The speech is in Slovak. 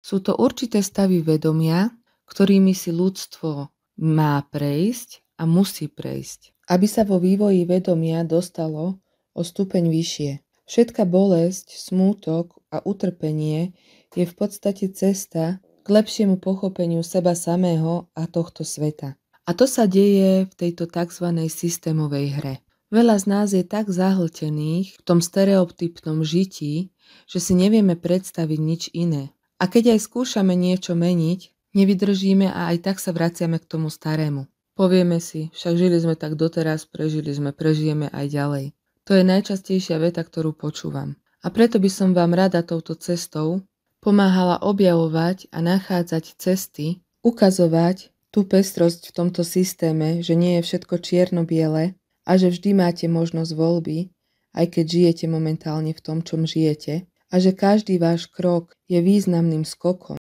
Sú to určité stavy vedomia, ktorými si ľudstvo má prejsť a musí prejsť, aby sa vo vývoji vedomia dostalo o stupeň vyššie. Všetká bolesť, smútok a utrpenie je v podstate cesta k lepšiemu pochopeniu seba samého a tohto sveta. A to sa deje v tejto tzv. Systémovej hre. Veľa z nás je tak zahltených v tom stereotypnom žití, že si nevieme predstaviť nič iné. A keď aj skúšame niečo meniť, nevydržíme a aj tak sa vraciame k tomu starému. Povieme si, však žili sme tak doteraz, prežijeme aj ďalej. To je najčastejšia veta, ktorú počúvam. A preto by som vám rada touto cestou pomáhala objavovať a nachádzať cesty, ukazovať tú pestrosť v tomto systéme, že nie je všetko čierno-biele a že vždy máte možnosť voľby, aj keď žijete momentálne v tom, čom žijete, a že každý váš krok je významným skokom